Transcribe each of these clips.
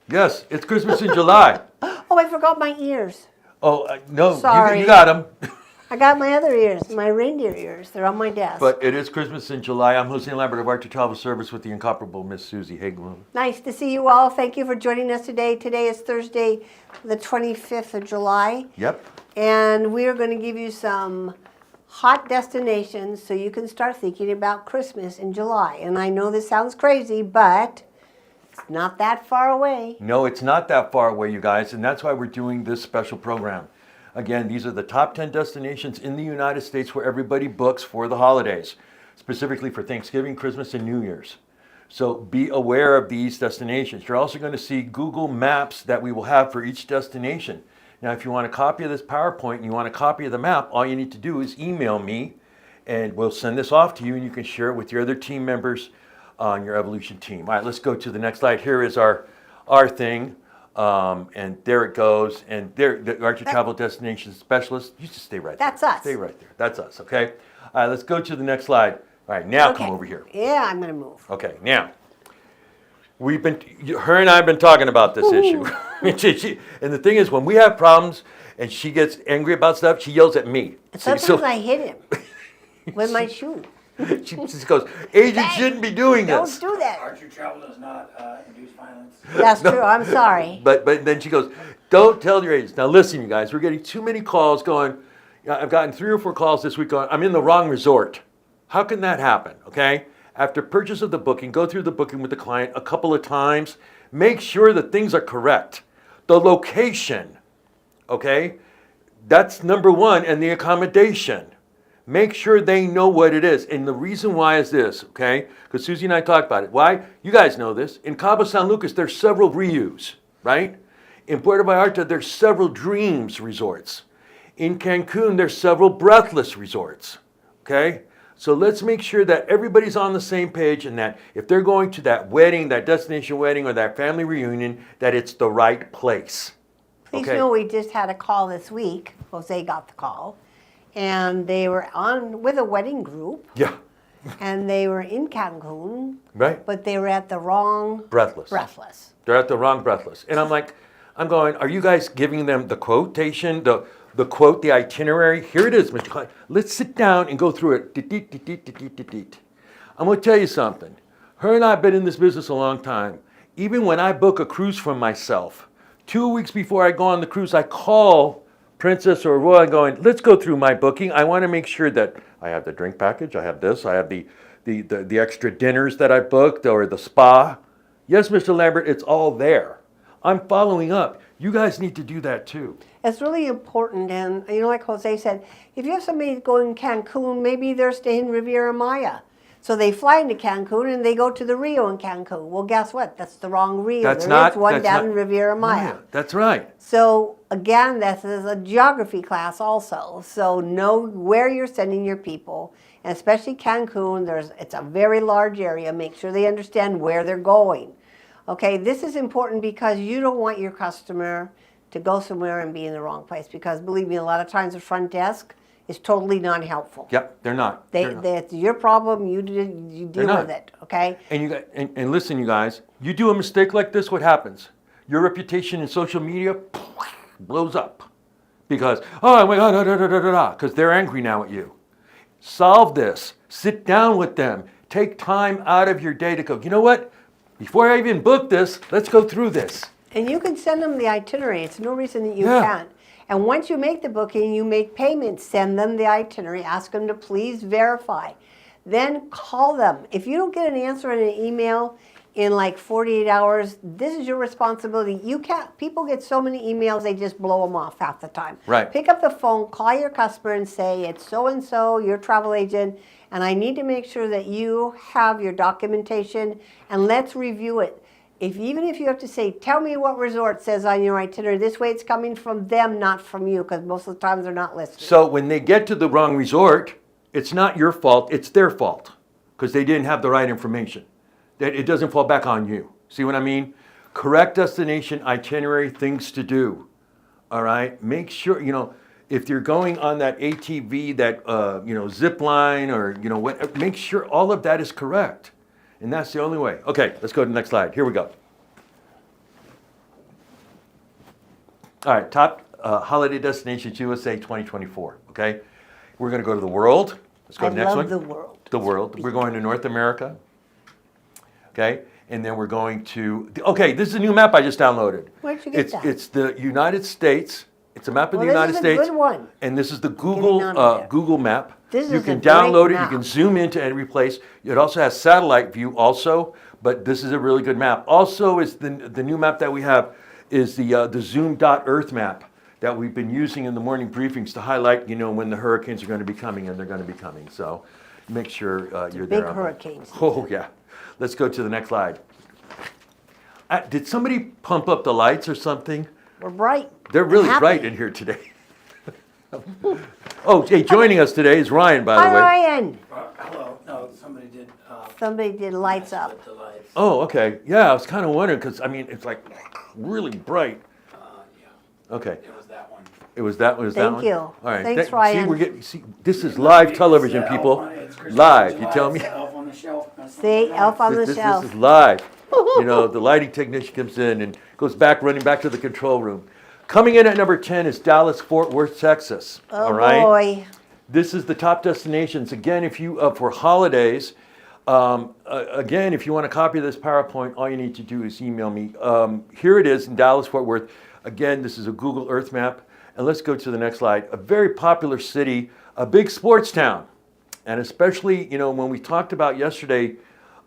Yes, it's Christmas in July. Oh, I forgot my ears. Oh, no, Sorry. you got them. I got my other ears, my reindeer ears. They're on my desk. But it is Christmas in July. I'm Jose Lambert of Archer Travel Service with the incomparable Miss Susie Hagelin. Nice to see you all. Thank you for joining us today. Today is Thursday, the 25th of July. Yep. And we are going to give you some hot destinations so you can start thinking about Christmas in July. And I know this sounds crazy, but it's not that far away. No, it's not that far away, you guys, and that's why we're doing this special program. Again, these are the top 10 destinations in the United States where everybody books for the holidays, specifically for Thanksgiving, Christmas, and New Year's. So be aware of these destinations. You're also going to see Google Maps that we will have for each destination. Now, if you want a copy of this PowerPoint and you want a copy of the map, all you need to do is email me and we'll send this off to you and you can share it with your other team members on your Evolution team. All right, let's go to the next slide. Here is our thing. And there it goes. And there, the Archer Travel Destination Specialist, you just stay right there. That's us. Stay right there. That's us, okay? All right, let's go to the next slide. All right, now come over here. Yeah, I'm going to move. Okay, now, her and I have been talking about this issue. And the thing is, when we have problems and she gets angry about stuff, she yells at me. Sometimes I hit him with my shoe. She just goes, agents shouldn't be doing this. Don't do that. Archer Travel does not induce violence. That's true. I'm sorry. But then she goes, don't tell your agents. Now listen, you guys, we're getting too many calls going. I've gotten 3 or 4 calls this week going, I'm in the wrong resort. How can that happen, okay? After purchase of the booking, go through the booking with the client a couple of times. Make sure that things are correct. The location, okay? That's number 1, and the accommodation. Make sure they know what it is. And the reason why is this, okay? Because Susie and I talked about it. Why? You guys know this. In Cabo San Lucas, there's several Rius, right? In Puerto Vallarta, there's several Dreams resorts. In Cancun, there's several Breathless resorts, okay? So let's make sure that everybody's on the same page and that if they're going to that wedding, that destination wedding, or that family reunion, that it's the right place. Please know we just had a call this week. Jose got the call. And they were on with a wedding group. Yeah. And they were in Cancun. Right. But they were at the wrong Breathless. They're at the wrong Breathless. And I'm going, are you guys giving them the quotation, the quote, the itinerary? Here it is, Mr. Klein. Let's sit down and go through it. I'm going to tell you something. Her and I have been in this business a long time. Even when I book a cruise for myself, 2 weeks before I go on the cruise, I call Princess or Royal going, let's go through my booking. I want to make sure that I have the drink package, I have this, I have the extra dinners that I booked or the spa. Yes, Mr. Lambert, it's all there. I'm following up. You guys need to do that too. It's really important. And you know, like Jose said, if you have somebody going to Cancun, maybe they're staying in Riviera Maya. So they fly into Cancun and they go to the Rio in Cancun. Well, guess what? That's the wrong Rio. There is one down in Riviera Maya. That's right. So again, this is a geography class also. So know where you're sending your people, and especially Cancun. It's a very large area. Make sure they understand where they're going. Okay, this is important because you don't want your customer to go somewhere and be in the wrong place. Because believe me, a lot of times the front desk is totally non-helpful. Yep, they're not. It's your problem. You deal with it. Okay. And listen, you guys. You do a mistake like this, what happens? Your reputation in social media blows up because oh my God, because they're angry now at you. Solve this. Sit down with them. Take time out of your day to go. You know what? Before I even book this, let's go through this. And you can send them the itinerary. It's no reason that you can't. And once you make the booking, you make payments, send them the itinerary, ask them to please verify. Then call them. If you don't get an answer in an email in like 48 hours, this is your responsibility. People get so many emails, they just blow them off half the time. Right. Pick up the phone, call your customer and say, it's so-and-so, your travel agent, and I need to make sure that you have your documentation, and let's review it. Even if you have to say, tell me what resort says on your itinerary, this way it's coming from them, not from you, because most of the times they're not listening. So when they get to the wrong resort, it's not your fault, it's their fault, because they didn't have the right information. It doesn't fall back on you. See what I mean? Correct destination, itinerary, things to do. All right? Make sure, if you're going on that ATV, that, zip line or, what, make sure all of that is correct. And that's the only way. Okay, let's go to the next slide. Here we go. All right, top holiday destinations USA 2024. Okay, we're going to go to the world. Let's go I to the next love one. the world. The world. We're going to North America. Okay, and then we're going to. Okay, this is a new map I just downloaded. Where'd you get it's, that? It's the United States. It's a map of Well, the this United is a States. good one. And this is the getting Google on with it. Google map. This You is can a great download it. map. You can zoom into every place. It also has satellite view also, but this is a really good map. Also, is the new map that we have is the Zoom.Earth map that we've been using in the morning briefings to highlight, when the hurricanes are going to be coming, and they're going to be coming. So make sure you're big there. hurricane season. Oh yeah. Let's go to the next slide. Did somebody pump up the lights or something? We're bright. They're really happy. bright in here today. Oh, hey, joining us today is Ryan, by the Hi, way. Ryan. Hello, no, somebody did. Somebody did lights up. Flip the lights. Oh, okay. Yeah, I was kind of wondering because it's like really bright. Yeah, Okay, it was that one. it was that one. Thank you. All right. Thanks, See, Ryan. we're getting. See, this is live television, It's, people. it's Christmas in Live. You July, tell it's me. Elf on the Shelf. See, Elf on the This Shelf. is live. The lighting technician comes in and goes back, running back to the control room. Coming in at number 10 is Dallas Fort Worth, Texas. Oh All right. boy. This is the top destinations. Again, if you for holidays, again, if you want a copy of this PowerPoint, all you need to do is email me. Here it is in Dallas Fort Worth. Again, this is a Google Earth map. And let's go to the next slide. A very popular city, a big sports town. And especially, when we talked about yesterday,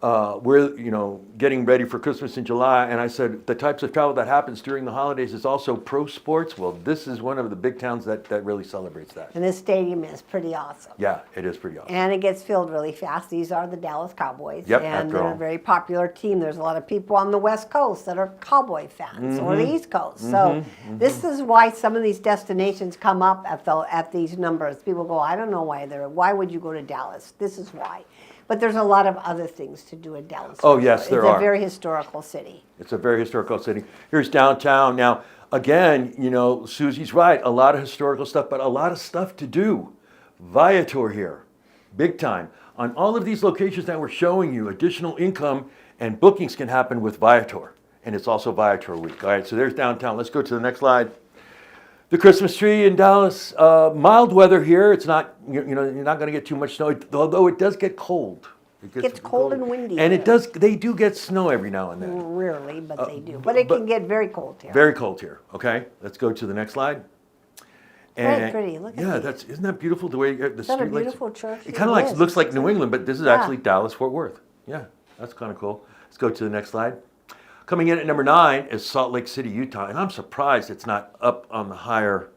we're, getting ready for Christmas in July, and I said the types of travel that happens during the holidays is also pro sports. Well, this is one of the big towns that really celebrates that. And this stadium is pretty awesome. Yeah, it is pretty awesome. And it gets filled really fast. These are the Dallas Cowboys. Yep, and after they're all. a very popular team. There's a lot of people on the West Coast that are Cowboy fans or Mm-hmm. the East Coast. So this is why some of these destinations come up at these numbers. People go, I don't know why would you go to Dallas? This is why. But there's a lot of other things to do in Dallas. Oh, yes, there It's are. a very historical city. It's a very historical city. Here's downtown. Now, again, Susie's right. A lot of historical stuff, but a lot of stuff to do. Viator here, big time. On all of these locations that we're showing you, additional income and bookings can happen with Viator. And it's also Viator week. All right, so there's downtown. Let's go to the next slide. The Christmas tree in Dallas, mild weather here. It's not, you're not going to get too much snow, although it does get cold. It Gets cold and windy And here. they do get snow every now and then. Rarely, but they do. But it can get very cold here. Very cold here. Okay, let's go to the next slide. Very pretty. Look at yeah, these. isn't that beautiful the way the that a street lights? beautiful church? It kind of is. looks like New England, but this is Yeah. actually Dallas Fort Worth. Yeah, that's kind of cool. Let's go to the next slide. Coming in at number 9 is Salt Lake City, Utah, and I'm surprised it's not up on the higher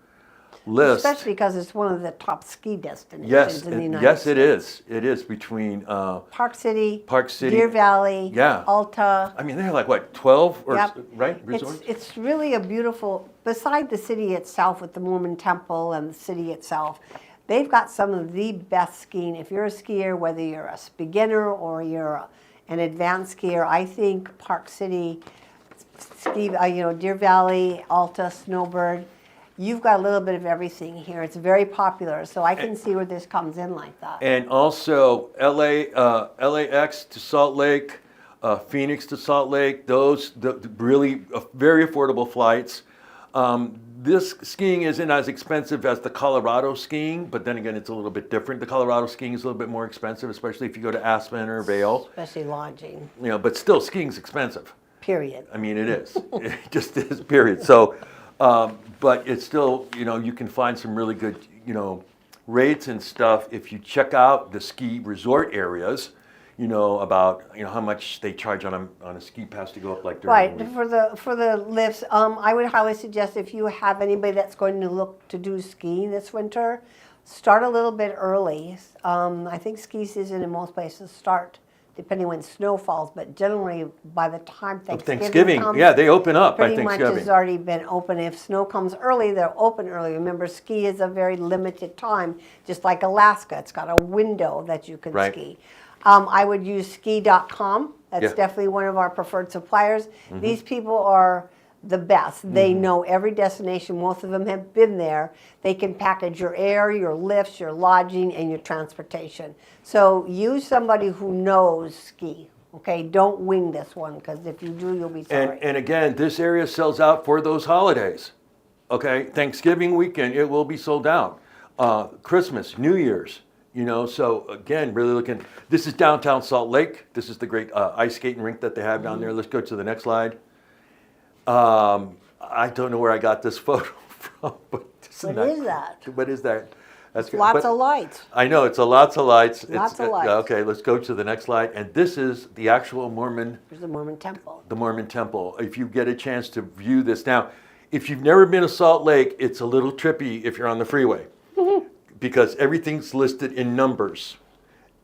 list. Especially because it's one of the top ski destinations Yes, in the United yes, States. it is. It is between. Park City, Park City, Deer Valley, yeah. Alta. I mean, they have like what 12 or Yep. right resorts. It's really a beautiful. Beside the city itself, with the Mormon Temple and the city itself, they've got some of the best skiing. If you're a skier, whether you're a beginner or you're an advanced skier, I think Park City, Deer Valley, Alta, Snowbird. You've got a little bit of everything here. It's very popular, so I can see where this comes in like that. And also LAX to Salt Lake, Phoenix to Salt Lake, those really very affordable flights. This skiing isn't as expensive as the Colorado skiing, but then again, it's a little bit different. The Colorado skiing is a little bit more expensive, especially if you go to Aspen or Vail. Especially lodging, But still, skiing's expensive. period. I mean, it is. It just is, period. So, but it's still, you can find some really good, rates and stuff if you check out the ski resort areas, about, how much they charge on a ski pass to go up like during Right, the week. for the lifts, I would highly suggest if you have anybody that's going to look to do skiing this winter, start a little bit early. I think ski season in most places start depending when snow falls, but generally by the time Thanksgiving comes, yeah, they open up by pretty much Thanksgiving. has already been open. If snow comes early, they're open early. Remember, ski is a very limited time, just like Alaska. It's got a window that you can Right. ski. I would use ski.com. That's Yeah. definitely one of our preferred suppliers. These people are the best. They know every destination. Most of them have been there. They can package your air, your lifts, your lodging, and your transportation. So use somebody who knows ski. Okay, don't wing this one, because if you do, you'll be sorry. And again, this area sells out for those holidays. okay? Thanksgiving weekend, it will be sold out. Christmas, New Year's, you know, so again, really looking, this is downtown Salt Lake. This is the great ice skating rink that they have down there. Let's go to the next slide. I don't know where I got this photo from, but isn't What is that? What is that? That's good. Lots But- of lights. I know, it's lots of lights. Lots of lights. Okay, let's go to the next slide. And this is the actual Mormon There's the Mormon temple. the Mormon temple. If you get a chance to view this. Now, if you've never been to Salt Lake, it's a little trippy if you're on the freeway because everything's listed in numbers.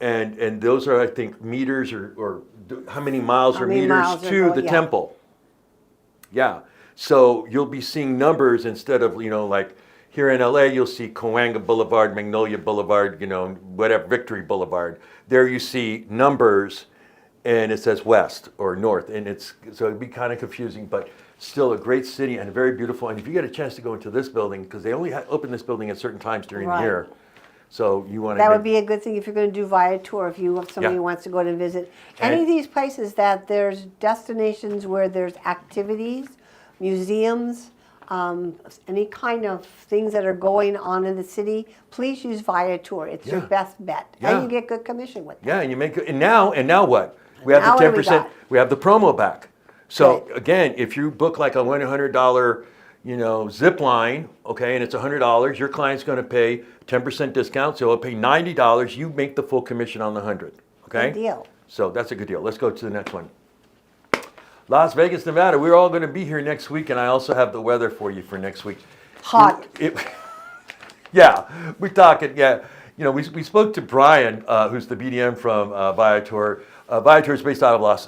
And those are, I think, meters or how many miles How or many meters miles are to going- the yeah. temple. Yeah. So you'll be seeing numbers instead of, you know, like here in LA, you'll see Cahuenga Boulevard, Magnolia Boulevard, you know, whatever, Victory Boulevard. There you see numbers and it says west or north. And so it'd be kind of confusing, but still a great city and very beautiful. And if you get a chance to go into this building, because they only open this building at certain times during the Right. year. So you want to. That would be a good thing if you're going to do Viator, if you have somebody Yeah. who wants to go and visit. Any And- of these places that there's destinations where there's activities, museums, any kind of things that are going on in the city, please use Viator. It's your Yeah. best bet. Yeah. And you get good commission with it. Yeah, and you make and now what? We have Now the what do 10%. we got? We have the promo back. So Good. again, if you book like a $100, you know, zip line, okay, and it's $100, your client's going to pay 10% discount, so he'll pay $90. You make the full commission on the 100. Okay. Good deal. So that's a good deal. Let's go to the next one. Las Vegas, Nevada. We're all going to be here next week, and I also have the weather for you for next week. Hot. Yeah, we're talking. Yeah, you know, we spoke to Brian, who's the BDM from Viator. Viator is based out of Las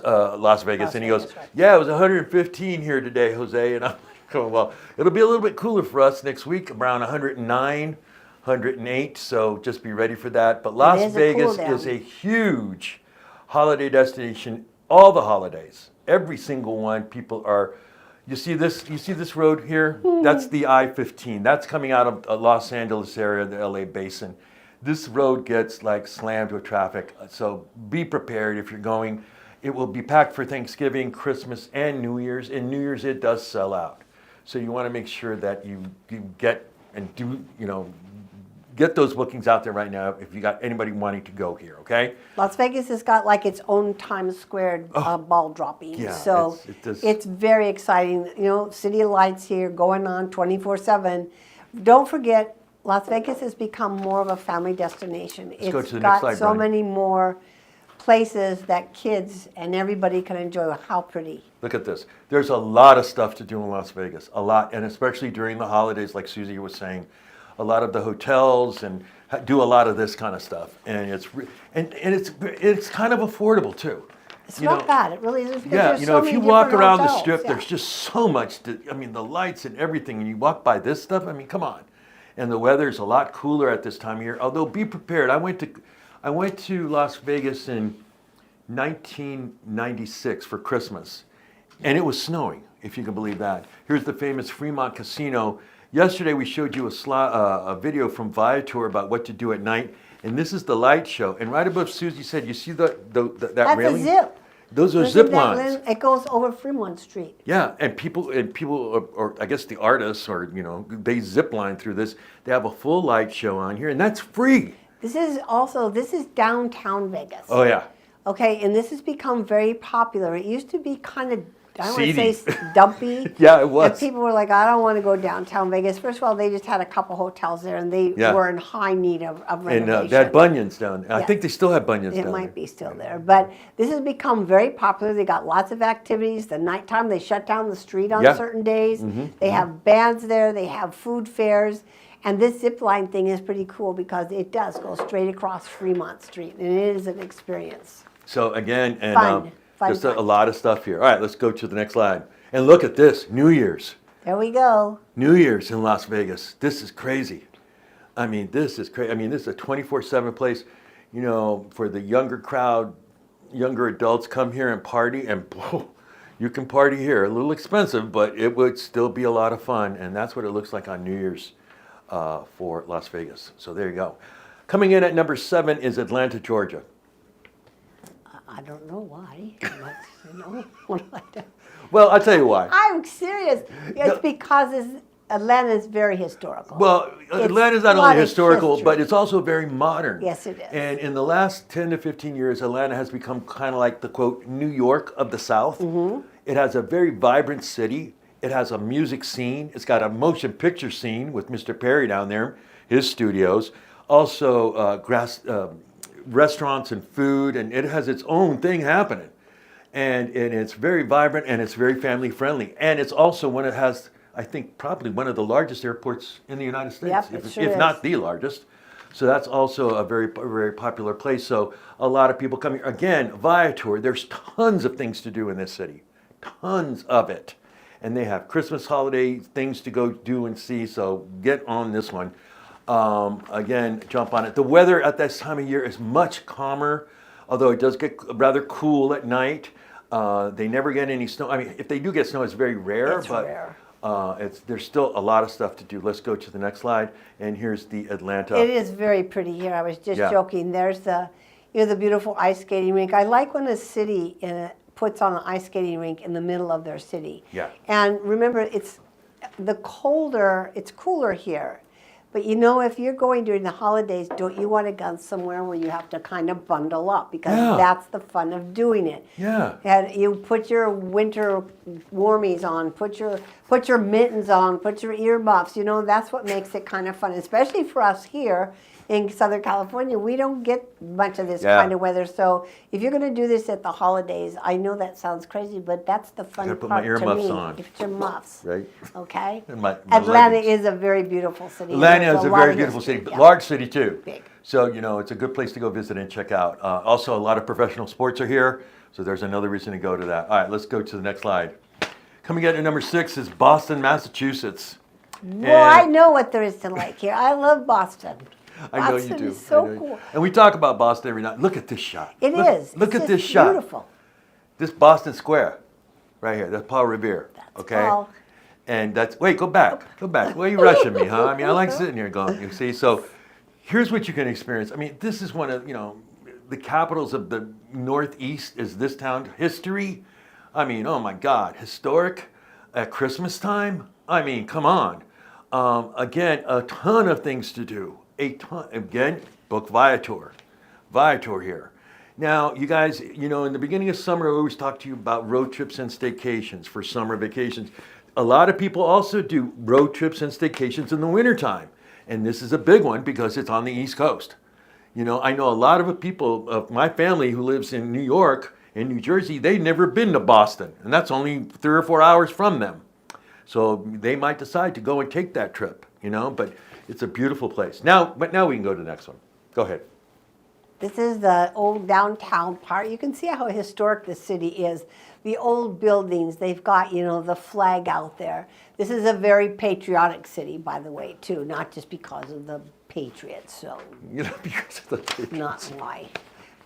Vegas, Las and he Vegas, goes, right. "Yeah, it was 115 here today, Jose." And I'm going, "Well, it'll be a little bit cooler for us next week, around 109, 108. So just be ready for that." But Las is a Vegas cool is down. a huge holiday destination. All the holidays, every single one, people are. You see this road here? That's the I-15. That's coming out of Los Angeles area, the LA basin. This road gets like slammed with traffic. So be prepared if you're going. It will be packed for Thanksgiving, Christmas, and New Year's. And New Year's, it does sell out. So you want to make sure that you get and do, you know, get those bookings out there right now if you got anybody wanting to go here, okay? Las Vegas has got like its own Times Square ball dropping. Oh. Yeah, so it does- it's very exciting. You know, city lights here going on 24/7. Don't forget, Las Vegas has become more of a family destination. go It's to the next got slide, so Brian. many more places that kids and everybody can enjoy. How pretty. Look at this. There's a lot of stuff to do in Las Vegas, a lot, and especially during the holidays, like Susie was saying, a lot of the hotels and do a lot of this kind of stuff, and it's kind of affordable too. It's You not know, bad. It really isn't. Because Yeah, there's you so know, if many you walk different around the hotels. strip, Yeah. there's just so much. I mean, the lights and everything, and you walk by this stuff. I mean, come on. And the weather's a lot cooler at this time of year. Although, be prepared. I went to Las Vegas in 1996 for Christmas, and it was snowing. If you can believe that. Here's the famous Fremont Casino. Yesterday we showed you a video from Viator about what to do at night, and this is the light show. And right above Susie said, you see that That's railing? a zip. Those are Isn't zip that lines. It goes over Fremont Street. Yeah, and people, or I guess the artists, or you know, they zip line through this. They have a full light show on here, and that's free. This is downtown Vegas. Oh yeah, Okay, and this has become very popular. It used to be kind of, I don't want to Seedy. say dumpy. Yeah, it was. And people were like, I don't want to go downtown Vegas. First of all, they just had a couple hotels there, and they Yeah. were in high need of and renovation. they had Bunions down. I Yeah. think they still have Bunions It down might there. be still there, but this has become very popular. They got lots of activities. The nighttime, they shut down the street on Yeah. certain days. They have bands there. They have food fairs, and this zip line thing is pretty cool because it does go straight across Fremont Street, and it is an experience. So again, and Fun. just Fun. a lot of stuff here. All right, let's go to the next slide. And look at this, New Year's. There we go. New Year's in Las Vegas. This is crazy. I mean, this is crazy. I mean, this is a 24/7 place, you know, for the younger crowd, younger adults come here and party, and you can party here. A little expensive, but it would still be a lot of fun, and that's what it looks like on New Year's for Las Vegas. So there you go. Coming in at number 7 is Atlanta, Georgia. I don't know why. What do I do? Well, I'll tell you why. I'm serious. It's No. because Atlanta is very historical. Well, It's Atlanta's not a lot only of historical, history. but it's also very modern. Yes, it is. And in the last 10 to 15 years, Atlanta has become kind of like the quote, New York of the South. Mm-hmm. It has a very vibrant city. It has a music scene. It's got a motion picture scene with Mr. Perry down there, his studios. Also, restaurants and food, and it has its own thing happening. And it's very vibrant and it's very family friendly. And it's also one that has, I think, probably one of the largest airports in the United States, Yep, it if, sure if is. not the largest. So that's also a very popular place. So a lot of people come here. Again, Viator, there's tons of things to do in this city, tons of it. And they have Christmas holiday things to go do and see. So get on this one. Again, jump on it. The weather at this time of year is much calmer, although it does get rather cool at night. They never get any snow. I mean, if they do get snow, it's very rare. It's but rare. there's still a lot of stuff to do. Let's go to the next slide. And here's the Atlanta. It is very pretty here. I was just Yeah. joking. There's the beautiful ice skating rink. I like when a city puts on an ice skating rink in the middle of their city. Yeah. And remember, it's cooler here. But if you're going during the holidays, don't you want to go somewhere where you have to kind of bundle up? Because Yeah. that's the fun of doing it. Yeah. And you put your winter warmies on, put your mittens on, put your earmuffs. That's what makes it kind of fun, especially for us here in Southern California. We don't get much of this Yeah. kind of weather. So if you're going to do this at the holidays, I know that sounds crazy, but that's the fun gotta put part my to earmuffs me. on. Put your muffs. Right. Okay. And my Atlanta leggings. is a very beautiful city. Atlanta There's is a lot very of beautiful history. city, Yeah. large city too. Big. So, it's a good place to go visit and check out. Also, a lot of professional sports are here, so there's another reason to go to that. All right, let's go to the next slide. Coming in at number 6 is Boston, Massachusetts. Well, I know what there is to like here. I love Boston. I know you Boston do. is so I know you- cool. And we talk about Boston every night. Look at this shot. It look, is. Look It's at this just shot. Beautiful. This Boston Square, right here. That's Paul Revere. That's okay. Paul. And go back. Why are you rushing me, huh? I mean, I like sitting here going. You see, so here's what you can experience. I mean, this is one of the capitals of the Northeast. Is this town history? I mean, oh my God, historic at Christmas time. I mean, come on. Again, a ton of things to do. A ton. Again, book Viator. Viator here. Now, you guys, in the beginning of summer, I always talk to you about road trips and staycations for summer vacations. A lot of people also do road trips and staycations in the wintertime. And this is a big one because it's on the East Coast. I know a lot of people of my family who lives in New York and New Jersey, they've never been to Boston. And that's only 3 or 4 hours from them. So they might decide to go and take that trip, but it's a beautiful place. Now we can go to the next one. Go ahead. This is the old downtown part. You can see how historic this city is. The old buildings, they've got, the flag out there. This is a very patriotic city, by the way, too, not just because of the Patriots, so Because of the not why.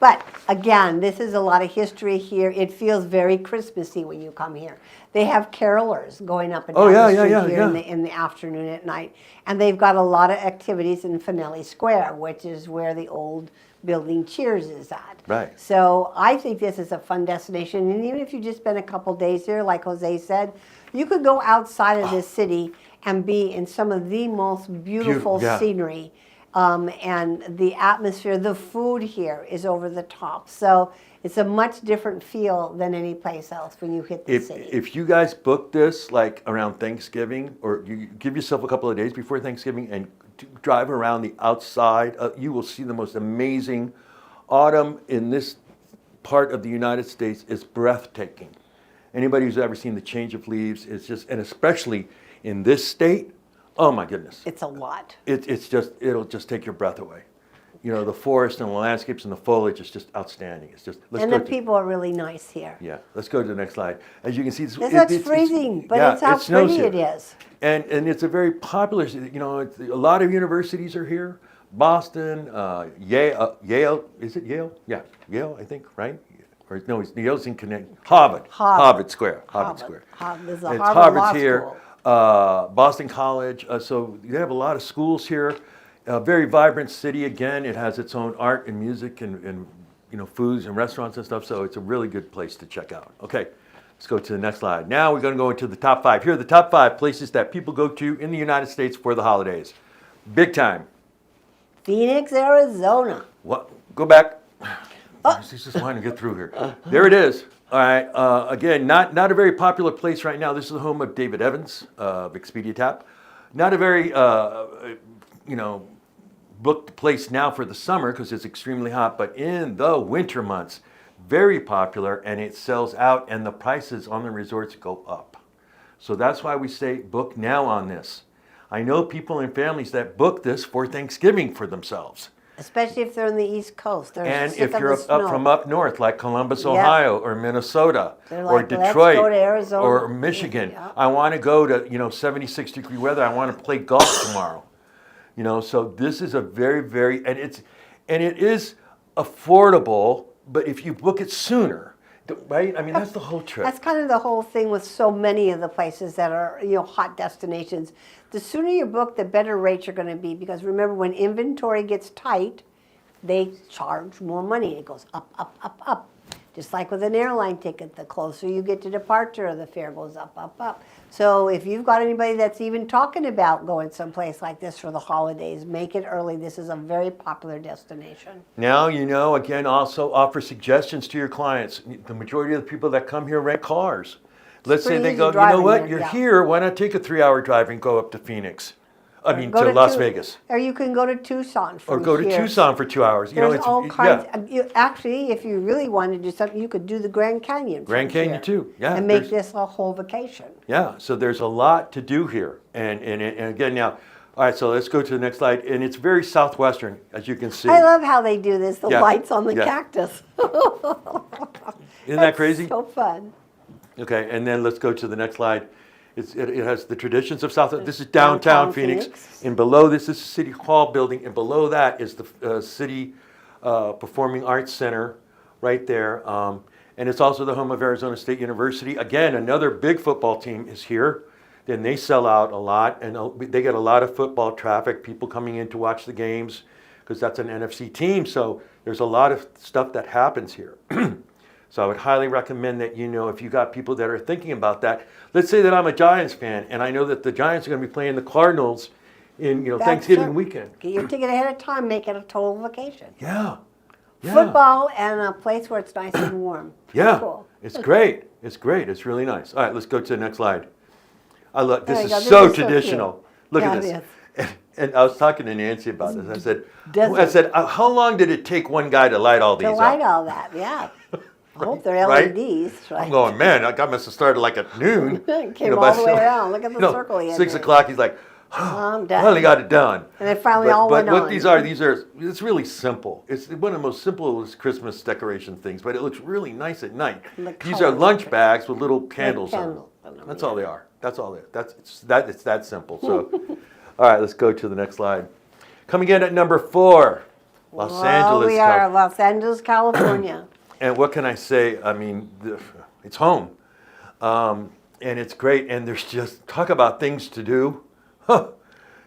But again, this is a lot of history here. It feels very Christmassy when you come here. They have carolers going up and down the street here in the afternoon at night. And they've got a lot of activities in Finelli Square, which is where the old building Cheers is at. Right. So I think this is a fun destination. And even if you just spend a couple days here, like Jose said, you could go outside of this city and be in some of the most beautiful yeah. scenery. And the atmosphere, the food here is over the top. So it's a much different feel than any place else when you hit the city. If you guys book this like around Thanksgiving, or you give yourself a couple of days before Thanksgiving and drive around the outside, you will see the most amazing autumn in this part of the United States is breathtaking. Anybody who's ever seen the change of leaves, it's just, and especially in this state, oh my goodness. It's a lot. It'll just take your breath away. The forest and the landscapes and the foliage is just outstanding. It's just, And the people are really nice here. yeah, let's go to the next slide. As you can see, This looks freezing, but it's how snows pretty here. it is. And it's a very popular city. A lot of universities are here. Boston, Yale, is it Yale? Yeah, Yale, I think, right? Or no, Yale's in Connecticut. Harvard Square. Square. There's a It's Harvard Harvard's Law here. School. Boston College. So they have a lot of schools here. A very vibrant city. Again, it has its own art and music and foods and restaurants and stuff. So it's a really good place to check out. Okay, Let's go to the next slide. Now we're going to go into the top 5. Here are the top 5 places that people go to in the United States for the holidays. Big time. Phoenix, Arizona. What? Go back. He's just wanting to get through here. There it is. All right. Again, not a very popular place right now. This is the home of David Evans of Expedia Tap. Not a very, booked place now for the summer because it's extremely hot. But in the winter months, very popular, and it sells out, and the prices on the resorts go up. So that's why we say book now on this. I know people and families that book this for Thanksgiving for themselves. Especially if they're on the East Coast. They're And sick if of you're the up snow. from up north, like Columbus, Yeah. Ohio, or Minnesota, They're or like, "Let's Detroit, go to Arizona." or Michigan, Yeah. I want to go to 76-degree weather. I want to play golf tomorrow. So this is a very, very, and it is affordable. But if you book it sooner, right? I mean, that's the whole trick. That's kind of the whole thing with so many of the places that are, hot destinations. The sooner you book, the better rates are going to be, because remember, when inventory gets tight, they charge more money. It goes up, up, up, up. Just like with an airline ticket, the closer you get to departure, the fare goes up, up, up. So if you've got anybody that's even talking about going someplace like this for the holidays, make it early. This is a very popular destination. Now, again, also offer suggestions to your clients. The majority of the people that come here rent cars. Let's say pretty they easy go, you know driving what, there, you're yeah. here, why not take a 3-hour drive and go up to Phoenix? Go to Las Tu- Vegas. Or you can go to Tucson from Or go to here. Tucson for 2 hours. There's all kinds. Yeah. Actually, if you really wanted to do something, you could do the Grand Canyon. Grand from Canyon here too, yeah, And make there's- this a whole vacation. Yeah, so there's a lot to do here. And again, now, all right, so let's go to the next slide. And it's very southwestern, as you can see. I love how they do this. The Yeah, lights on the yeah. cactus. Isn't that crazy? So fun. Okay, and then let's go to the next slide. It has the traditions of South. This is Downtown downtown Phoenix. Phoenix. And below this is the City Hall building. And below that is the City Performing Arts Center right there. And it's also the home of Arizona State University. Again, another big football team is here. Then they sell out a lot, and they get a lot of football traffic, people coming in to watch the games, because that's an NFC team. So there's a lot of stuff that happens here. So I would highly recommend that, if you got people that are thinking about that. Let's say that I'm a Giants fan, and I know that the Giants are going to be playing the Cardinals in, That's Thanksgiving true. weekend. Get your ticket ahead of time. Make it a total vacation. Yeah. Yeah. Football and a place where it's nice and warm. Yeah. Cool. It's great. It's great. It's really nice. All right, let's go to the next slide. I love There this you go. is This so is so traditional. cute. Look Yeah, at it this. And I was talking to Nancy about this. Desert. I said, how long did it take one guy to light all these To light up? all that, yeah. I hope they're Right? LEDs, right? I'm going, man, that guy must have started like at noon. Came by all the way around. Look at the circle he had 6 there. o'clock, he's like, I'm done. finally got it done. And they finally all went what on. these are, it's really simple. It's one of the most simplest Christmas decoration things, but it looks really nice at night. The These are colors. lunch bags with little candles on candles on them. them, That's all they are. That's all they are. It's that simple. So, all right, let's go to the next slide. Coming in at number 4, Los Angeles. We are Los Angeles, California. And what can I say? I mean, it's home. And it's great. And there's just, talk about things to do. Huh.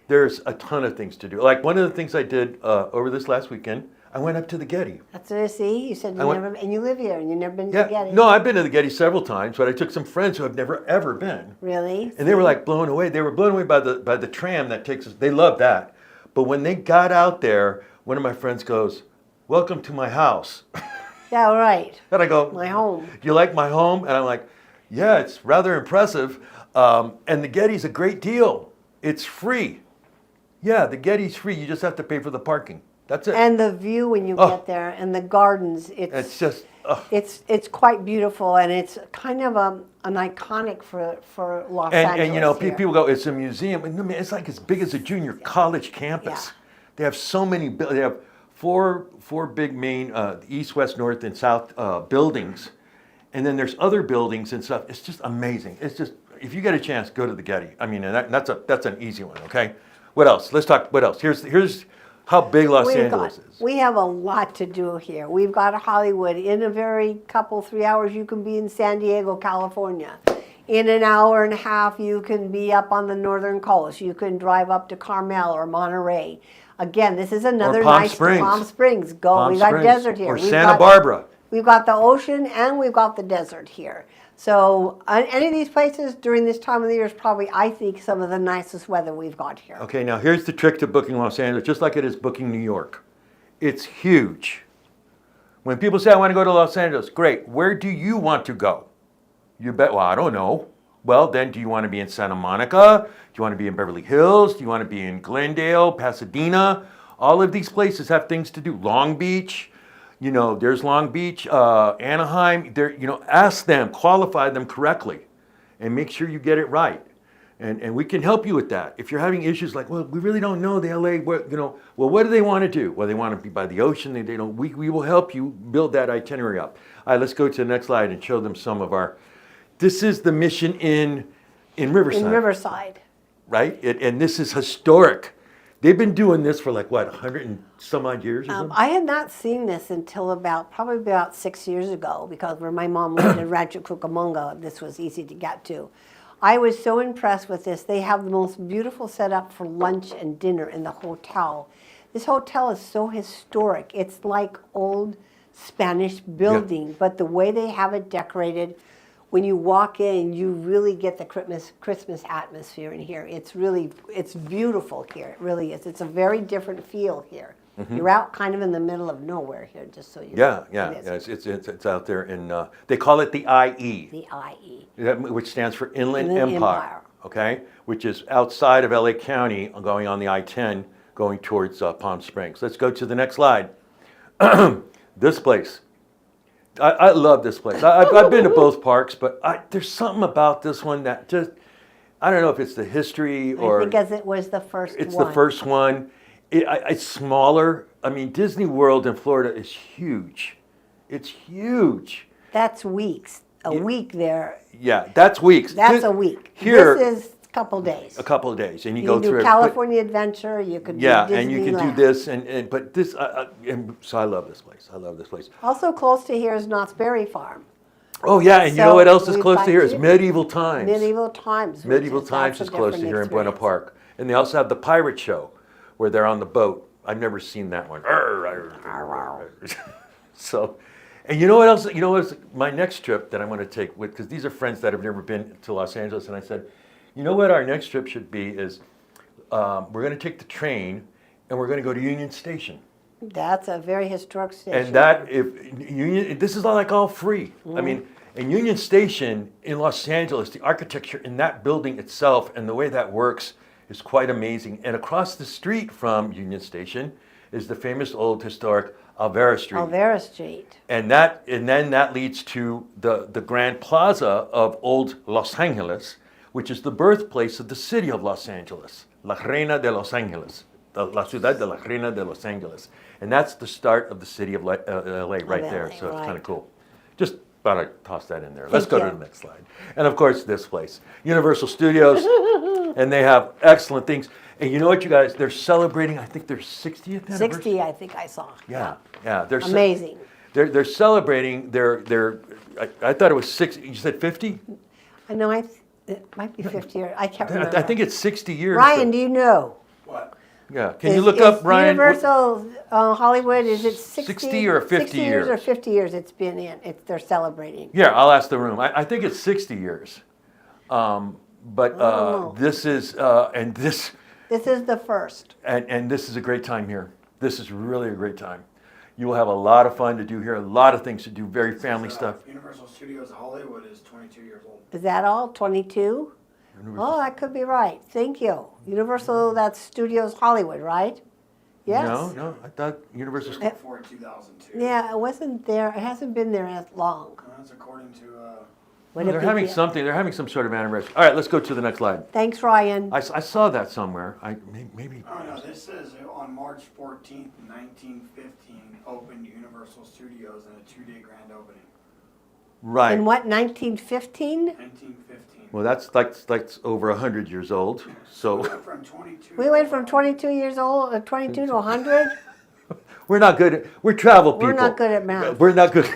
There's a ton of things to do. Like one of the things I did over this last weekend, I went up to the Getty. That's what I see. You said you never, and you live here, and you've never been to Yeah, Getty. no, I've been to the Getty several times, but I took some friends who have never ever been. Really? And they were like blown away. They were blown away by the tram that takes us. They love that. But when they got out there, one of my friends goes, "Welcome to my house." Yeah, right. And I go, My home. "Do you like my home?" And I'm like, "Yeah, it's rather impressive." And the Getty's a great deal. It's free. Yeah, the Getty's free. You just have to pay for the parking. That's it. And the view when you Oh. get there, and the gardens. It's just, It's quite beautiful, and it's kind of an iconic for Los Angeles. and here. people go, it's a museum. And I mean, it's like as big as a junior college campus. Yeah. They have so many. They have four big main east, west, north, and south buildings, and then there's other buildings and stuff. It's just amazing. It's just, if you get a chance, go to the Getty. I mean, and that's an easy one. Okay. What else? Let's talk. What else? Here's how big Los Angeles is. We have a lot to do here. We've got Hollywood. In a very 3 hours, you can be in San Diego, California. In an hour and a half, you can be up on the northern coast. You can drive up to Carmel or Monterey. Again, this is another Palm nice Springs. Palm Springs. Go. Palm We got Springs. desert here. Or We've Santa got- Barbara. We've got the ocean and we've got the desert here. So any of these places during this time of the year is probably, I think, some of the nicest weather we've got here. Okay, now here's the trick to booking Los Angeles, just like it is booking New York. It's huge. When people say, I want to go to Los Angeles, great. Where do you want to go? You bet, well, I don't know. Well, then do you want to be in Santa Monica? Do you want to be in Beverly Hills? Do you want to be in Glendale, Pasadena? All of these places have things to do. Long Beach, you know, there's Long Beach, Anaheim. There, you know, ask them, qualify them correctly, and make sure you get it right. And we can help you with that. If you're having issues like, well, we really don't know the LA, you know, well, what do they want to do? Well, they want to be by the ocean. They don't. We will help you build that itinerary up. All right, let's go to the next slide and show them some of our. This is the Mission in Riverside. In Riverside. Right? And this is historic. They've been doing this for like, what, 100 and some odd years or something? I had not seen this until probably about 6 years ago, because where my mom lived in Rancho Cucamonga, this was easy to get to. I was so impressed with this. They have the most beautiful setup for lunch and dinner in the hotel. This hotel is so historic. It's like old Spanish building, but the way they have it decorated, when you walk in, you really get the Christmas atmosphere in here. It's beautiful here. It really is. It's a very different feel here. Mm-hmm. You're out kind of in the middle of nowhere here, just so you know. Yeah. It's out there in, they call it the IE. The IE. Which stands for Inland Empire. Okay? Which is outside of LA County, going on the I-10, going towards Palm Springs. Let's go to the next slide. This place. I love this place. I've been to both parks, but there's something about this one that just, I don't know if it's the history or... Because it was the first one. It's the first one. It's smaller. I mean, Disney World in Florida is huge. It's huge. That's weeks. A week there. Yeah, that's weeks. That's a week. Here, this is a couple days. A couple of days, and you You go can do through California Adventure. You could do Disneyland. and you can do this, but this. So I love this place. I love this place. Also close to here is Knott's Berry Farm. Oh yeah, and you know So what else is we'd close to like here is to- Medieval Times. Medieval Times. Medieval Times is close to here in Buena Park, and they also have the Pirate Show, where they're on the boat. I've never seen that one. So, and you know what else? You know what's my next trip that I'm going to take with, because these are friends that have never been to Los Angeles, and I said, you know what our next trip should be is we're going to take the train and we're going to go to Union Station. That's a very historic station. And that this is all free. I mean, in Union Station in Los Angeles, the architecture in that building itself and the way that works is quite amazing. And across the street from Union Station is the famous old historic Alvera Street. Alvera Street. And then that leads to the Grand Plaza of old Los Angeles, which is the birthplace of the city of Los Angeles, La Reina de Los Angeles, La Ciudad de la Reina de Los Angeles. And that's the start of the city of LA right there, so it's kind of cool. Just thought I'd toss that in there. Let's go to the next slide. And of course, this place, Universal Studios, and they have excellent things. And you know what, you guys, they're celebrating, I think their 60th anniversary. 60, I think I saw. Yeah. They're Amazing. They're celebrating their I thought it was 60, you said 50? I know, it might be 50 or, I can't remember. I think it's 60 years. Ryan, do you know? What? Yeah, can you look up, Ryan? Universal Hollywood, is it 60 or 50 60 years? Or 50 years it's been in, they're celebrating. Yeah, I'll ask the room. I think it's 60 years. But know. this is, and this... This is the first. And this is a great time here. This is really a great time. You will have a lot of fun to do here, a lot of things to do, very family stuff. Universal Studios Hollywood is 22 years old. Is that all, 22? Oh, I could be right, thank you. Universal, that's Studios Hollywood, right? Yes. No, I thought Universal Studios. Before 2002. Yeah, it wasn't there, it hasn't been there as long. That's according to, Would it They're be having the- something, they're having some sort of anniversary. All right, let's go to the next slide. Thanks, Ryan. I saw that somewhere. Maybe. oh no, this says on March 14th, 1915, opened Universal Studios in a 2-day grand opening. Right. In what, 1915? 1915. Well, that's like over 100 years old. So Went from 22. We went from 22 years old, 22 to 100? we're not good at, we're travel people. We're not good at math. We're not good.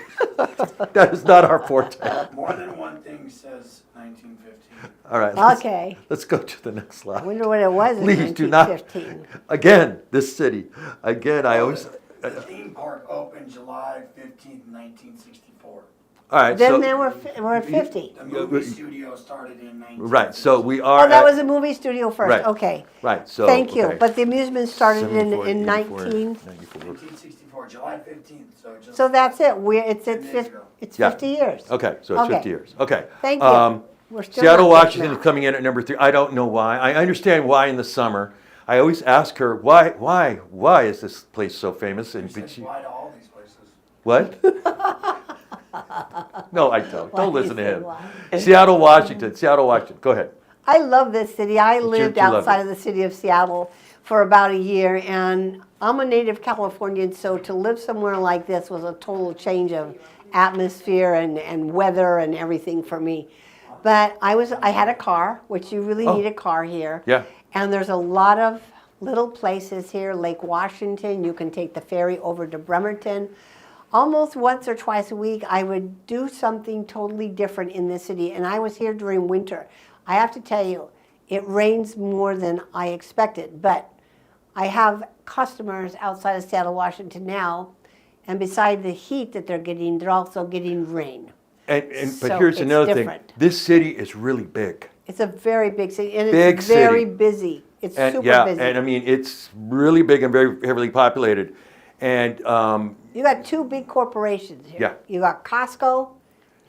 That is not our forte. More than one thing says 1915. All right. Okay. Let's go to the next I slide. wonder what it was in Please do not. 1915. Again, this city. Again, I always. The theme park opened July 15th, 1964. All right. Then so, we're at 50. The movie studio started in 19. right. So we are. Oh, that at- was a movie studio first. Right. Okay. Right. So. Thank you. okay. But the amusement started 74, in 84, 19. 94. 1964, July 15th. So just. So that's it. It's at 10 days 50, ago. it's Yeah. 50 years. Okay. So it's Okay. 50 years. Okay. Thank you. We're still Seattle, not good Washington now. is coming in at number 3. I don't know why. I understand why in the summer. I always ask her why is this place so famous? And You said she, why to all these places? what? No, I don't. Why Don't do you listen to say him. why? Seattle, Washington. Seattle, Washington. Go ahead. I love this city. I lived you love outside it? of the city of Seattle for about a year, and I'm a native Californian, so to live somewhere like this was a total change of atmosphere and weather and everything for me. But I had a car, which you really Oh. need a car here. Yeah. And there's a lot of little places here, Lake Washington. You can take the ferry over to Bremerton. Almost once or twice a week, I would do something totally different in this city. And I was here during winter. I have to tell you, it rains more than I expected. But I have customers outside of Seattle, Washington now. And beside the heat that they're also getting rain. But So here's it's another different. thing. This city is really big. It's a very big city, and Big it's very city. busy. It's And super yeah, busy. and I mean it's really big and very heavily populated. And You got two big corporations here. Yeah. You got Costco,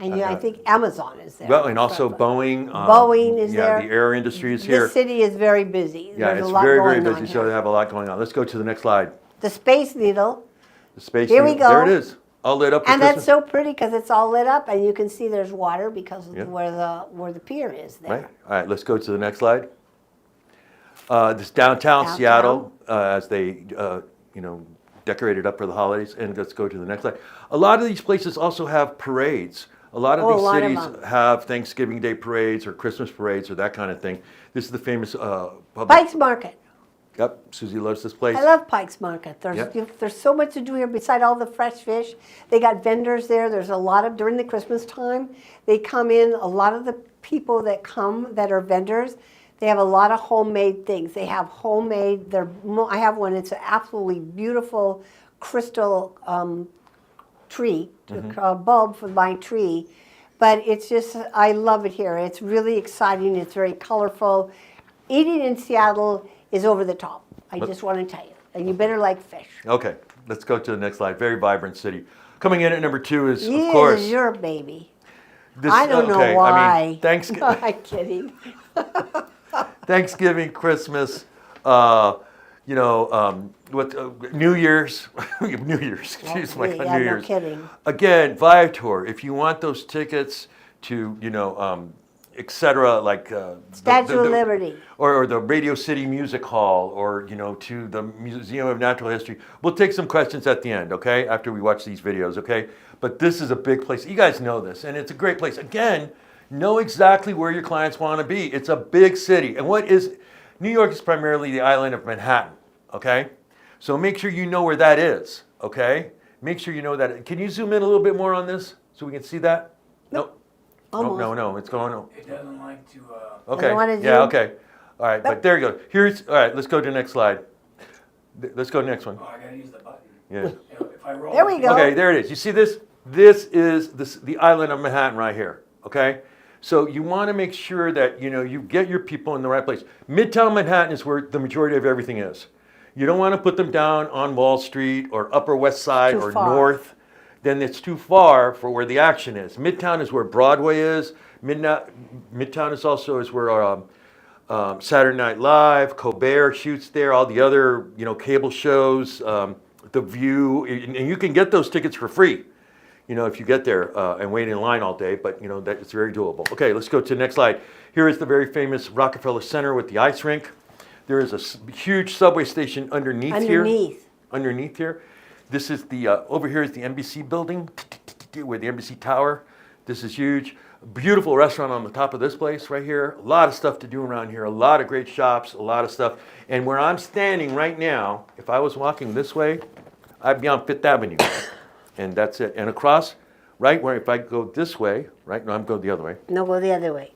and I think Amazon is there. well, and also Boeing. Boeing is there. Yeah, the air industry is here. This city is very busy. Yeah, There's it's a lot very, very going busy, on so here. they have a lot going on. Let's go to the next slide. The Space Needle, The space. Here we Needle. There it go. is, all lit up for and Christmas. that's so pretty because it's all lit up, and you can see there's water because of Yeah. where the pier is there. Right. All right, let's go to the next slide. This downtown Downtown. Seattle, as they, decorated up for the holidays. And let's go to the next slide. A lot of these places also have parades. A lot of Oh, a these lot of cities them. have Thanksgiving Day parades or Christmas parades or that kind of thing. This is the famous public. Pikes Market. Yep, Susie loves this place. I love Pikes Market. There's Yep. there's so much to do here. Beside all the fresh fish, they got vendors there. There's a lot of during the Christmas time. They come in. A lot of the people that come that are vendors, they have a lot of homemade things. They have homemade. I have one. It's an absolutely beautiful crystal tree, a bulb for my tree. But it's just, I love it here. It's really exciting. It's very colorful. Eating in Seattle is over the top. I just want to tell you. And you better like fish. Okay, let's go to the next slide. Very vibrant city. Coming in at number 2 is, of Yeah, course, your baby. this. I don't okay, know why. I mean, Thanksgiving. I'm kidding. Thanksgiving, Christmas, New Year's, New Year's, excuse me, yeah, New no Year's. kidding. Again, Viator, if you want those tickets to, et cetera, like. Statue of Liberty. Or the Radio City Music Hall, or, to the Museum of Natural History. We'll take some questions at the end, okay, after we watch these videos, okay? But this is a big place. You guys know this, and it's a great place. Again, know exactly where your clients want to be. It's a big city. And New York is primarily the island of Manhattan, okay? So make sure you know where that is, okay? Make sure you know that. Can you zoom in a little bit more on this so we can see that? Nope. Almost. No, it's going on. It doesn't like to. Okay, wanna yeah, zoom? okay. All right, but there you go. All right, let's go to the next slide. Let's go to the next one. Oh, I gotta use the button. Yeah. If I roll. There we go. Okay, there it is. You see this? This is the island of Manhattan right here, okay? So you want to make sure that, you get your people in the right place. Midtown Manhattan is where the majority of everything is. You don't want to put them down on Wall Street or Upper West Side Too or far. North. Then it's too far for where the action is. Midtown is where Broadway is. Midtown is also where Saturday Night Live, Colbert shoots there, all the other cable shows, The View, and you can get those tickets for free. If you get there and wait in line all day, but that it's very doable. Okay, let's go to the next slide. Here is the very famous Rockefeller Center with the ice rink. There is a huge subway station underneath here. Underneath here. This is over here is the NBC building, where the NBC Tower. This is huge. Beautiful restaurant on the top of this place right here. A lot of stuff to do around here. A lot of great shops, a lot of stuff. And where I'm standing right now, if I was walking this way, I'd be on Fifth Avenue. And that's it. And across, right where if I go this way, right? No, I'm going the other way. No, go the other way.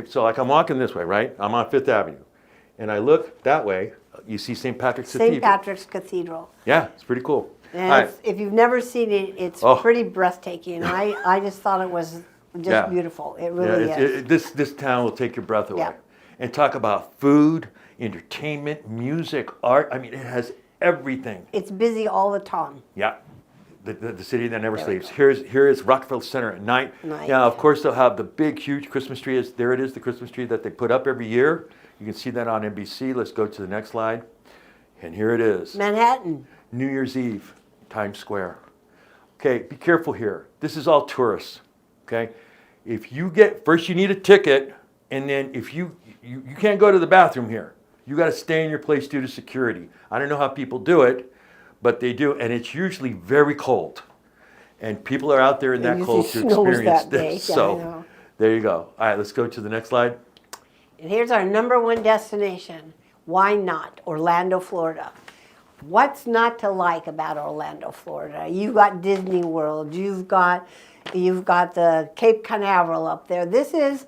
So like I'm walking this way, right? I'm on Fifth Avenue. And I look that way, you see St. Patrick's Cathedral. St. Patrick's Cathedral. Yeah, it's pretty cool. And All right. if you've never seen it, it's Oh. pretty breathtaking. I just thought it was just Yeah. beautiful. It really Yeah, is. this town will take your breath away. Yeah. And talk about food, entertainment, music, art. I mean, it has everything. It's busy all the time. Yeah. The city that never There we sleeps. go. Here is Rockefeller Center at night. Night. Yeah, of course they'll have the big, huge Christmas tree. There it is, the Christmas tree that they put up every year. You can see that on NBC. Let's go to the next slide. And here it is. Manhattan. New Year's Eve, Times Square. Okay, be careful here. This is all tourists. Okay, if you get first, you need a ticket, and then if you can't go to the bathroom here. You got to stay in your place due to security. I don't know how people do it, but they do, and it's usually very cold, and people are out there in It that usually cold to snows experience that day. this. Yeah, I So know. there you go. All right, let's go to the next slide. And here's our number one destination. Why not? Orlando, Florida. What's not to like about Orlando, Florida? You've got Disney World. You've got the Cape Canaveral up there. This is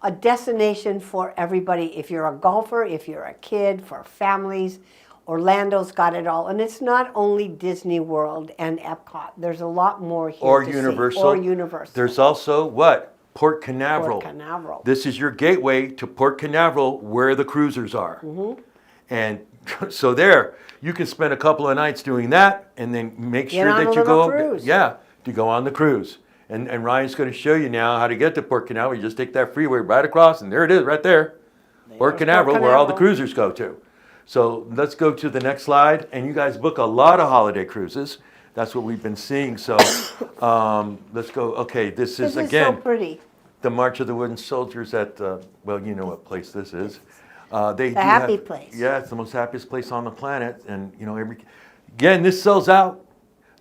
a destination for everybody. If you're a golfer, if you're a kid, for families, Orlando's got it all. And it's not only Disney World and Epcot. There's a lot more here Or to Universal. see. Or Universal. There's also what? Port Canaveral. Port Canaveral. This is your gateway to Port Canaveral, where the cruisers are. Mm-hmm. And so there, you can spend a couple of nights doing that, and then make Get sure on a that you little go. cruise. Yeah, to go on the cruise. And Ryan's going to show you now how to get to Port Canaveral. You just take that freeway right across, and there it is, right there. Port Canaveral, where all the Canaveral. cruisers go to. So let's go to the next slide. And you guys book a lot of holiday cruises. That's what we've been seeing. So let's go. Okay, this This is is again so pretty. the March of the Wooden Soldiers at, well, you know what place this is. They do happy have- place. Yeah, it's the most happiest place on the planet. And, you know, again, this sells out.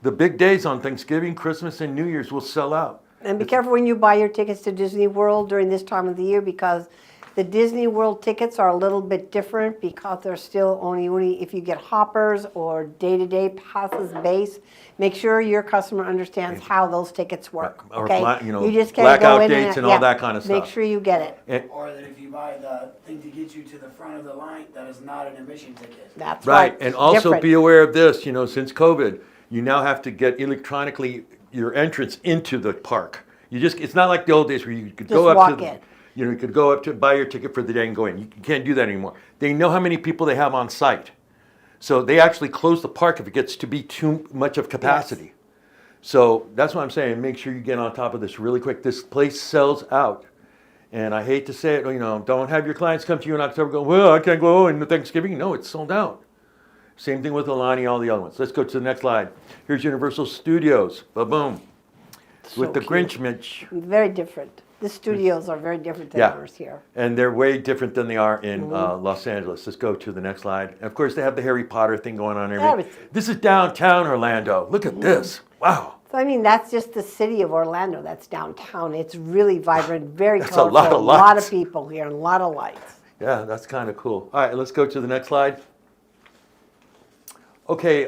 The big days on Thanksgiving, Christmas, and New Year's will sell out. And be careful when you buy your tickets to Disney World during this time of the year, because the Disney World tickets are a little bit different, because they're still only if you get hoppers or day-to-day passes base. Make sure your customer understands how those tickets work. Or Okay, you know, just can't blackout go in dates and all yeah, that kind of Make stuff. sure you get it. And- Or that if you buy the thing to get you to the front of the line, that is not an admission ticket. That's Right, right. and also Different. be aware of this, you know, since COVID, you now have to get electronically your entrance into the park. It's not like the old days where you could go Just up walk to, in. you know, you could go up to buy your ticket for the day and go in. You can't do that anymore. They know how many people they have on site. So they actually close the park if it gets to be too much of capacity. So that's what I'm saying. Make sure you get on top of this really quick. This place sells out. And I hate to say it, you know, don't have your clients come to you in October going, well, I can't go in Thanksgiving. No, it's sold out. Same thing with Alani, all the other ones. Let's go to the next slide. Here's Universal Studios. Ba-boom. With the cute. Grinch Mitch. Very different. The studios are very different than Yeah. ours here. And they're way different than they are in Mm-hmm. Los Angeles. Let's go to the next slide. And of course, they have the Harry Potter thing going on. Everything. This is downtown Orlando. Look at this. Wow. So I mean, that's just the city of Orlando. That's downtown. It's really vibrant, very That's a colorful. lot of A lot lights. of people here, and a lot of lights. Yeah, that's kind of cool. All right, let's go to the next slide. Okay,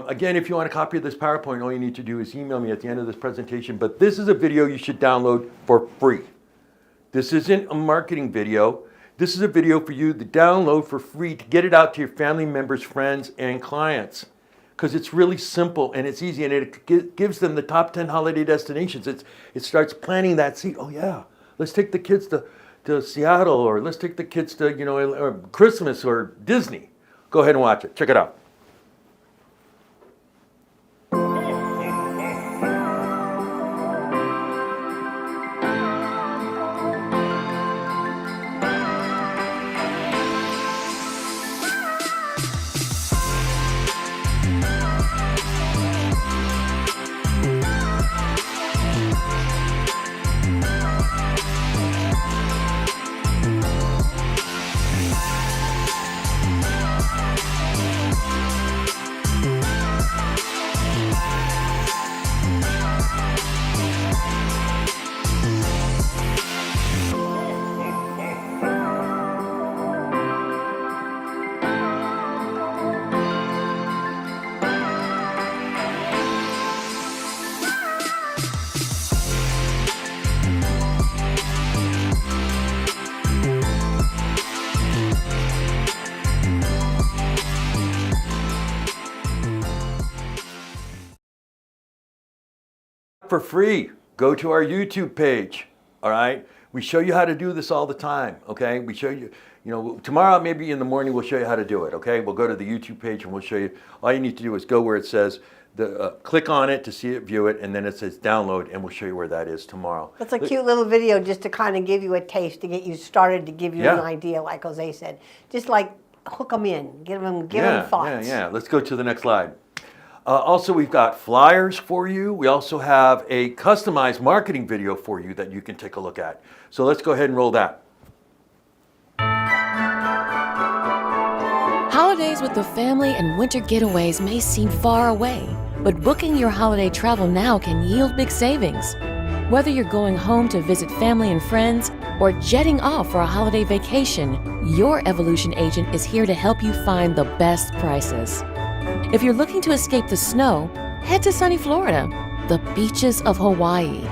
again, if you want a copy of this PowerPoint, all you need to do is email me at the end of this presentation. But this is a video you should download for free. This isn't a marketing video. This is a video for you to download for free to get it out to your family members, friends, and clients. Because it's really simple and it's easy, and it gives them the top 10 holiday destinations. It starts planting that seed. Oh yeah, let's take the kids to Seattle, or let's take the kids to, you know, or Christmas or Disney. Go ahead and watch it. Check it out. for free, go to our YouTube page, all right? We show you how to do this all the time, okay? We show you, tomorrow maybe in the morning we'll show you how to do it, okay? We'll go to the YouTube page and we'll show you. All you need to do is go where it says, click on it to see it, view it, and then it says download, and we'll show you where that is tomorrow. That's a cute little video just to kind of give you a taste, to get you started, to give you an idea, like Jose said. Just like hook them in, give them thoughts. Yeah. Let's go to the next slide. Also, we've got flyers for you. We also have a customized marketing video for you that you can take a look at. So let's go ahead and roll that. Holidays with the family and winter getaways may seem far away, but booking your holiday travel now can yield big savings. Whether you're going home to visit family and friends or jetting off for a holiday vacation, your Evolution agent is here to help you find the best prices. If you're looking to escape the snow, head to sunny Florida, the beaches of Hawaii,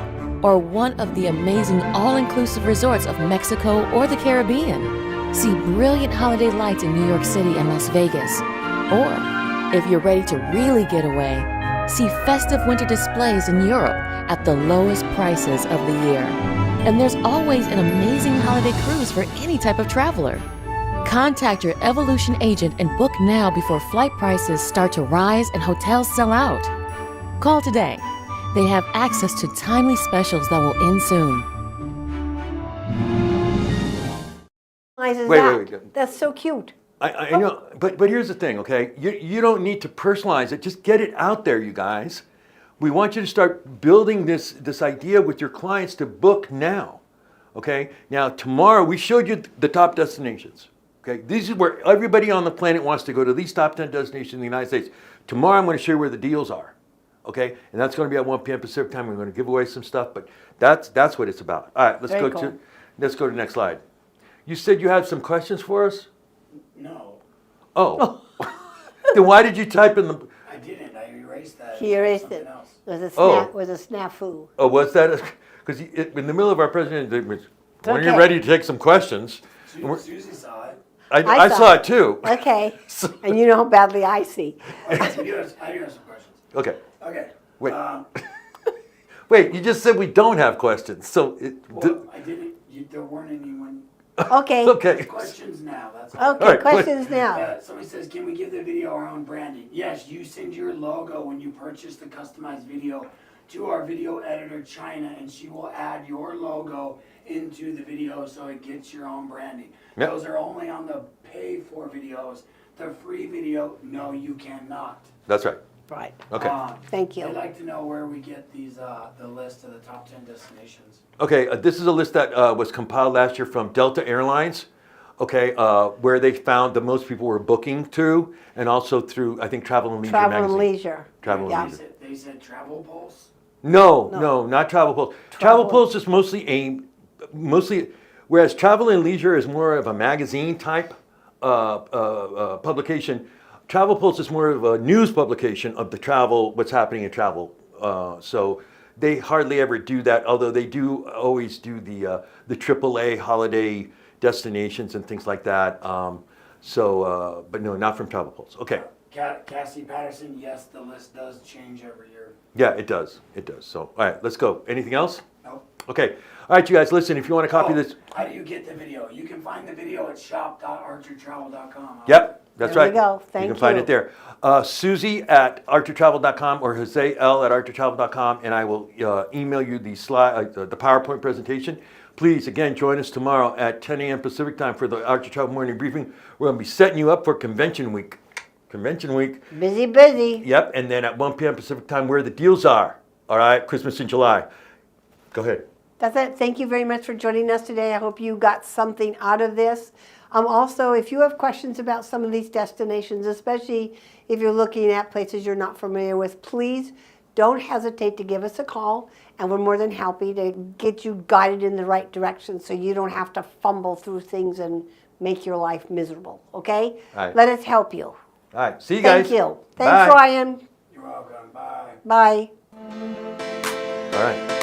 or one of the amazing all-inclusive resorts of Mexico or the Caribbean. See brilliant holiday lights in New York City and Las Vegas. Or, if you're ready to really get away, see festive winter displays in Europe at the lowest prices of the year. And there's always an amazing holiday cruise for any type of traveler. Contact your Evolution agent and book now before flight prices start to rise and hotels sell out. Call today. They have access to timely specials that will end soon. Wait. That's so cute. I know, but here's the thing, okay? You don't need to personalize it. Just get it out there, you guys. We want you to start building this idea with your clients to book now, okay? Now, tomorrow, we showed you the top destinations, okay? These is where everybody on the planet wants to go, to these top 10 destinations in the United States. Tomorrow, I'm going to show you where the deals are, okay? And that's going to be at 1 p.m. Pacific time. We're going to give away some stuff, but that's what it's about. All right, let's go to the next slide. You said you had some questions for us? No, Oh. Then why did you type in the... I didn't. I erased that. He erased Something it. else. It was a snafu. Oh, what's that? Because in the middle of our presentation, when okay. you're ready to take some questions... Susie saw it. I saw it too. Okay. And you know how badly I see. I do have some questions. Okay. Okay. Wait. Wait, you just said we don't have questions, so... I didn't. There weren't anyone. Okay. Okay. Questions now. That's all. Okay, All right, questions now. Somebody says, can we give the video our own branding? Yes, you send your logo when you purchase the customized video to our video editor, China, and she will add your logo into the video so it gets your own branding. Yep. Those are only on the pay-for videos. The free video, no, you cannot. That's right. Right. Okay. Thank you. I'd like to know where we get these, the list of the top 10 destinations. Okay, this is a list that was compiled last year from Delta Airlines, okay, where they found the most people were booking to, and also through, I think, Travel and Leisure Travel and magazine. Leisure. Travel Yeah. and Leisure. They said Travel Pulse? No, not Travel Pulse. Travel Pulse is mostly whereas Travel and Leisure is more of a magazine type publication. Travel Pulse is more of a news publication of the travel, what's happening in travel. So they hardly ever do that, although they do always do the AAA holiday destinations and things like that. But no, not from Travel Pulse. Okay. Cassie Patterson, yes, the list does change every year. Yeah, it does. It does. So, all right, let's go. Anything else? Nope. Okay. All right, you guys, listen, if you want to copy this. How do you get the video? You can find the video at shop.archertravel.com. Yep, that's There right. we go. Thank You can find you. it there. Susie at archertravel.com or Jose L at archertravel.com, and I will email you the slide, the PowerPoint presentation. Please, again, join us tomorrow at 10 a.m. Pacific time for the Archer Travel Morning Briefing. We're going to be setting you up for Convention Week. Convention Week. Busy. Yep, and then at 1 p.m. Pacific time where the deals are. All right, Christmas in July. Go ahead. That's it. Thank you very much for joining us today. I hope you got something out of this. Also, if you have questions about some of these destinations, especially if you're looking at places you're not familiar with, please don't hesitate to give us a call, and we're more than happy to get you guided in the right direction so you don't have to fumble through things and make your life miserable, okay? All right. Let us help you. All right, see you guys. Thank you. Bye. Thanks, Ryan. You're welcome. Bye. Bye. All right.